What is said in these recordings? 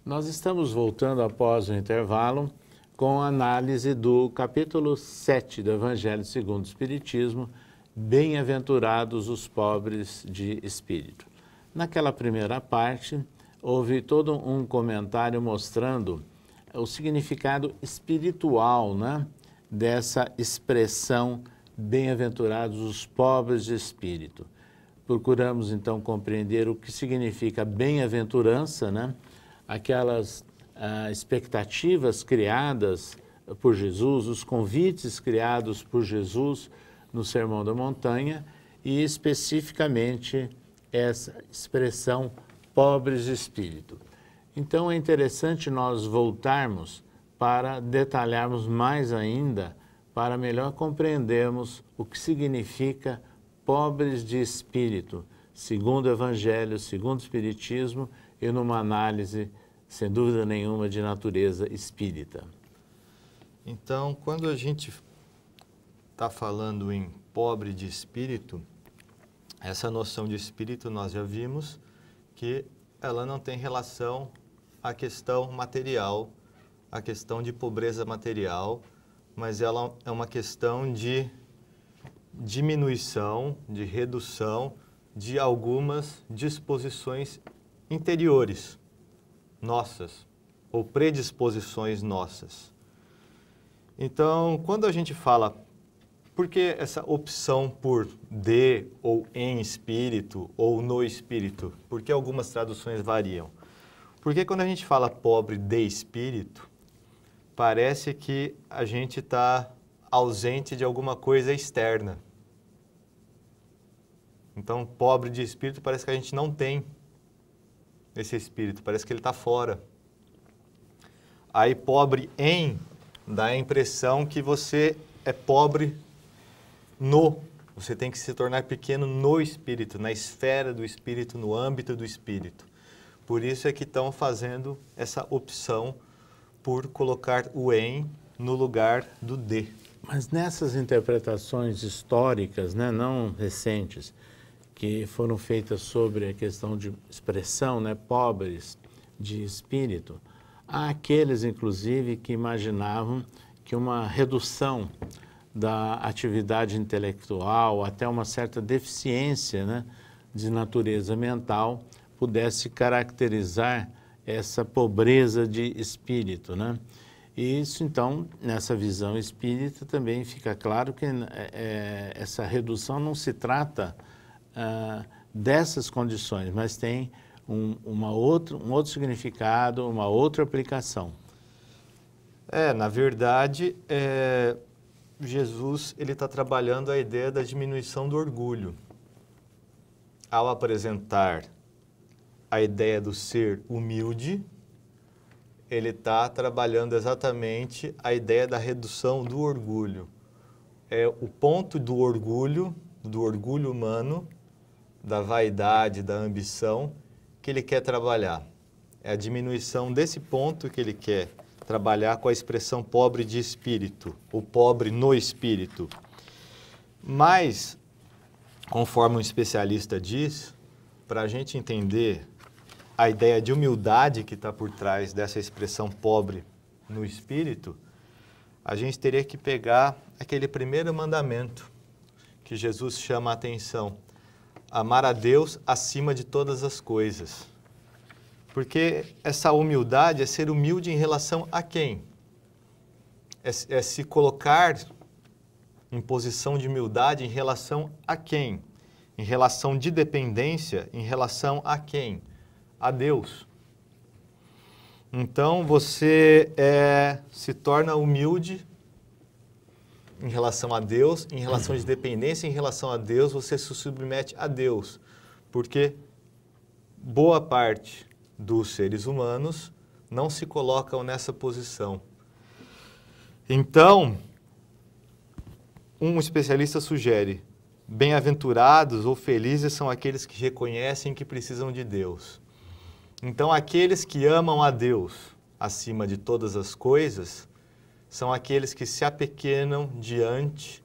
Nós estamos voltando após o intervalo com a análise do capítulo 7 do Evangelho segundo o Espiritismo, Bem-aventurados os pobres de espírito. Naquela primeira parte, houve todo um comentário mostrando o significado espiritual, né, dessa expressão bem-aventurados os pobres de espírito. Procuramos então compreender o que significa bem-aventurança, né, aquelas expectativas criadas por Jesus, os convites criados por Jesus no Sermão da Montanha e especificamente essa expressão pobres de espírito. Então é interessante nós voltarmos para detalharmos mais ainda, para melhor compreendermos o que significa pobres de espírito, segundo o Evangelho, segundo o Espiritismo e numa análise, sem dúvida nenhuma, de natureza espírita. Então, quando a gente está falando em pobre de espírito, essa noção de espírito nós já vimos que ela não tem relação à questão material, à questão de pobreza material, mas ela é uma questão de diminuição, de redução de algumas disposições interiores nossas, ou predisposições nossas. Então, quando a gente fala, por que essa opção por de ou em espírito ou no espírito? Porque algumas traduções variam. Porque quando a gente fala pobre de espírito, parece que a gente está ausente de alguma coisa externa. Então, pobre de espírito parece que a gente não tem esse espírito, parece que ele está fora. Aí, pobre em, dá a impressão que você é pobre no. Você tem que se tornar pequeno no espírito, na esfera do espírito, no âmbito do espírito. Por isso é que estão fazendo essa opção por colocar o em no lugar do de. Mas nessas interpretações históricas, né, não recentes, que foram feitas sobre a questão de expressão, né, pobres de espírito, há aqueles, inclusive, que imaginavam que uma redução da atividade intelectual, até uma certa deficiência, né, de natureza mental, pudesse caracterizar essa pobreza de espírito, né? E isso, então, nessa visão espírita, também fica claro que essa redução não se trata dessas condições, mas tem um outro significado, uma outra aplicação. Na verdade, Jesus ele está trabalhando a ideia da diminuição do orgulho. Ao apresentar a ideia do ser humilde, ele está trabalhando exatamente a ideia da redução do orgulho. É o ponto do orgulho humano, da vaidade, da ambição, que ele quer trabalhar. É a diminuição desse ponto que ele quer trabalhar com a expressão pobre de espírito, o pobre no espírito. Mas, conforme um especialista diz, para a gente entender a ideia de humildade que está por trás dessa expressão pobre no espírito, a gente teria que pegar aquele primeiro mandamento que Jesus chama a atenção: amar a Deus acima de todas as coisas. Porque essa humildade é ser humilde em relação a quem? É se colocar em posição de humildade em relação a quem? Em relação de dependência, em relação a quem? A Deus. Então, você se torna humilde em relação a Deus, em relação de dependência em relação a Deus, você se submete a Deus. Porque boa parte dos seres humanos não se colocam nessa posição. Então, um especialista sugere: bem-aventurados ou felizes são aqueles que reconhecem que precisam de Deus. Então, aqueles que amam a Deus acima de todas as coisas são aqueles que se apequenam diante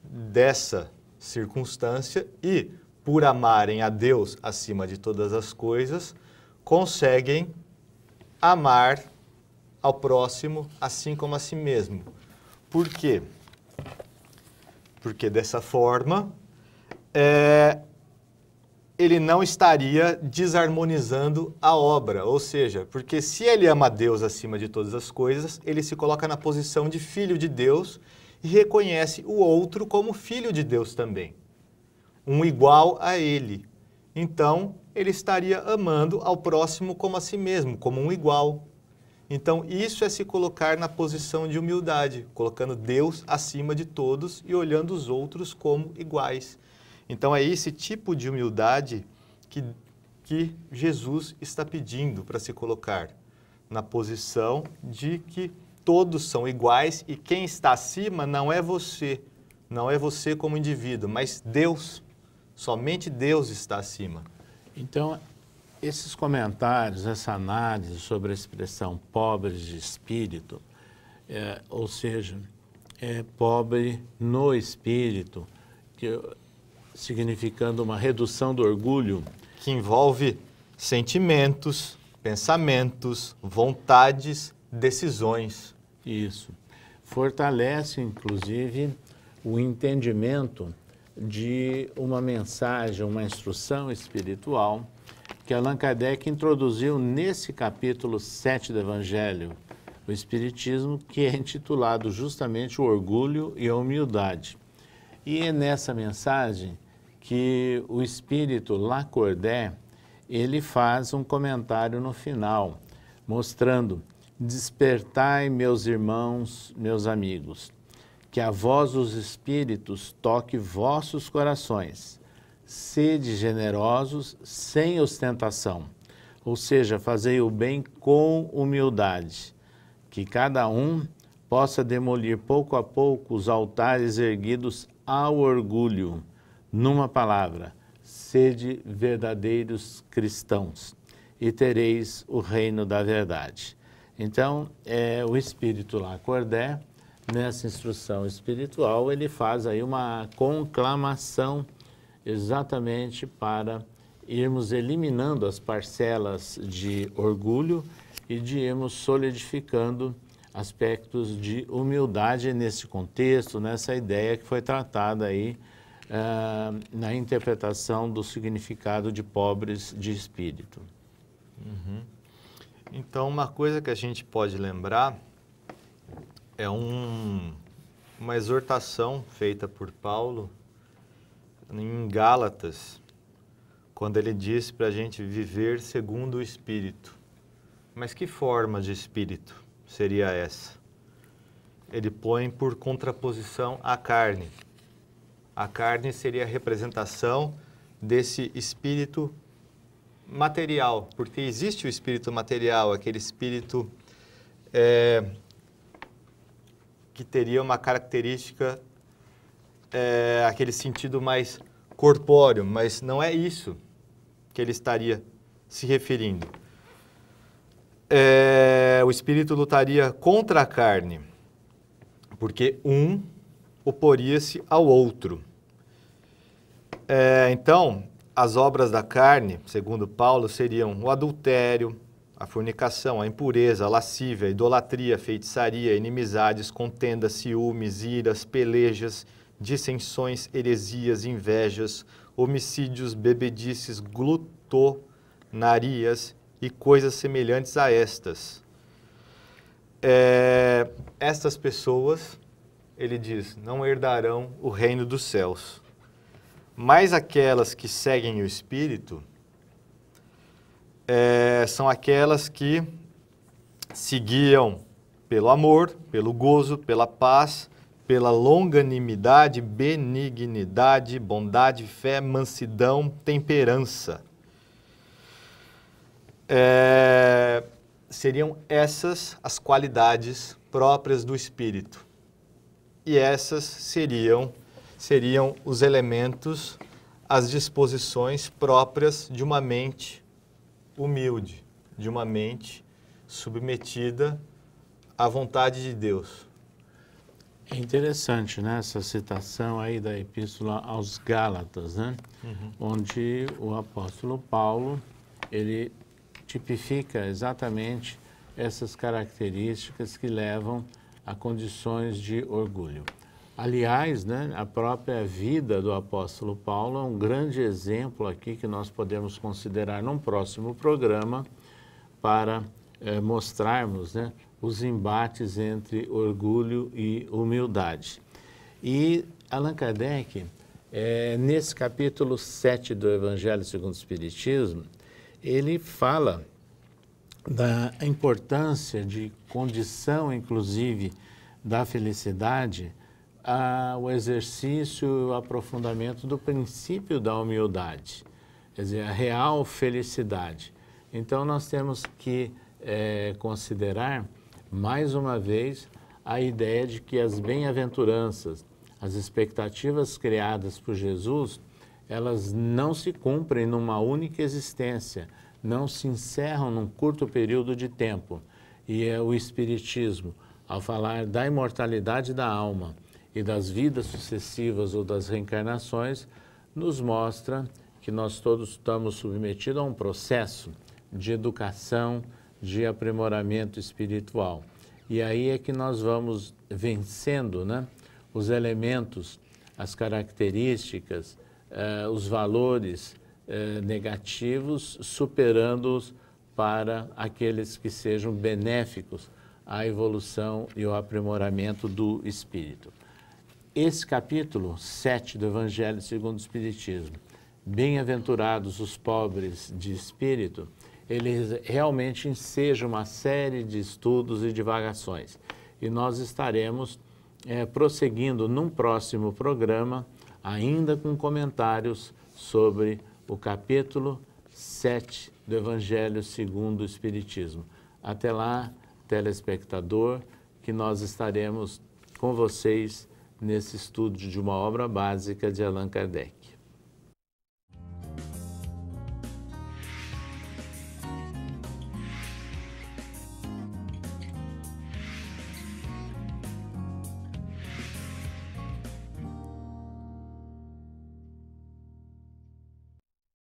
dessa circunstância e, por amarem a Deus acima de todas as coisas, conseguem amar ao próximo assim como a si mesmo. Por quê? Porque dessa forma, ele não estaria desarmonizando a obra. Ou seja, porque se ele ama Deus acima de todas as coisas, ele se coloca na posição de filho de Deus e reconhece o outro como filho de Deus também, um igual a ele. Então, ele estaria amando ao próximo como a si mesmo, como um igual. Então, isso é se colocar na posição de humildade, colocando Deus acima de todos e olhando os outros como iguais. Então, é esse tipo de humildade que Jesus está pedindo para se colocar, na posição de que todos são iguais e quem está acima não é você como indivíduo, mas Deus, somente Deus está acima. Então, esses comentários, essa análise sobre a expressão pobres de espírito, ou seja, pobre no espírito, significando uma redução do orgulho. Que envolve sentimentos, pensamentos, vontades, decisões. Isso. Fortalece, inclusive, o entendimento de uma mensagem, uma instrução espiritual que Allan Kardec introduziu nesse capítulo 7 do Evangelho, o Espiritismo, que é intitulado justamente o orgulho e a humildade. E é nessa mensagem que o espírito Lacordaire, ele faz um comentário no final, mostrando: despertai, meus irmãos, meus amigos, que a voz dos espíritos toque vossos corações. Sede generosos, sem ostentação, ou seja, fazei o bem com humildade, que cada um possa demolir pouco a pouco os altares erguidos ao orgulho. Numa palavra, sede verdadeiros cristãos e tereis o reino da verdade. Então, o espírito Lacordaire, nessa instrução espiritual, ele faz aí uma conclamação exatamente para irmos eliminando as parcelas de orgulho e de irmos solidificando aspectos de humildade nesse contexto, nessa ideia que foi tratada aí na interpretação do significado de pobres de espírito. Uhum. Então, uma coisa que a gente pode lembrar é uma exortação feita por Paulo em Gálatas, quando ele diz para a gente viver segundo o Espírito. Mas que forma de Espírito seria essa? Ele põe por contraposição à carne. A carne seria a representação desse espírito material, porque existe o espírito material, aquele espírito que teria uma característica, aquele sentido mais corpóreo, mas não é isso que ele estaria se referindo. O espírito lutaria contra a carne, porque um oporia-se ao outro. Então, as obras da carne, segundo Paulo, seriam o adultério, a fornicação, a impureza, a lascívia, a idolatria, a feitiçaria, inimizades, contendas, ciúmes, iras, pelejas, dissensões, heresias, invejas, homicídios, bebedices, glutonarias e coisas semelhantes a estas. Estas pessoas, ele diz, não herdarão o reino dos céus. Mas aquelas que seguem o Espírito são aquelas que se guiam pelo amor, pelo gozo, pela paz, pela longanimidade, benignidade, bondade, fé, mansidão, temperança. Seriam essas as qualidades próprias do Espírito. E essas seriam os elementos, as disposições próprias de uma mente humilde, de uma mente submetida à vontade de Deus. É interessante, né, essa citação aí da Epístola aos Gálatas, né? Onde o apóstolo Paulo, ele tipifica exatamente essas características que levam a condições de orgulho. Aliás, né, a própria vida do apóstolo Paulo é um grande exemplo aqui que nós podemos considerar num próximo programa para mostrarmos, né, os embates entre orgulho e humildade. E Allan Kardec, nesse capítulo 7 do Evangelho segundo o Espiritismo, ele fala da importância de condição, inclusive, da felicidade, o exercício e o aprofundamento do princípio da humildade, quer dizer, a real felicidade. Então, nós temos que considerar, mais uma vez, a ideia de que as bem-aventuranças, as expectativas criadas por Jesus, elas não se cumprem numa única existência, não se encerram num curto período de tempo. E o Espiritismo, ao falar da imortalidade da alma e das vidas sucessivas ou das reencarnações, nos mostra que nós todos estamos submetidos a um processo de educação, de aprimoramento espiritual. E aí é que nós vamos vencendo, né, os elementos, as características, os valores negativos, superando-os para aqueles que sejam benéficos à evolução e ao aprimoramento do espírito. Esse capítulo 7 do Evangelho segundo o Espiritismo, bem-aventurados os pobres de espírito, ele realmente enseja uma série de estudos e divagações. E nós estaremos prosseguindo num próximo programa, ainda com comentários sobre o capítulo 7 do Evangelho segundo o Espiritismo. Até lá, telespectador, que nós estaremos com vocês nesse estudo de uma obra básica de Allan Kardec.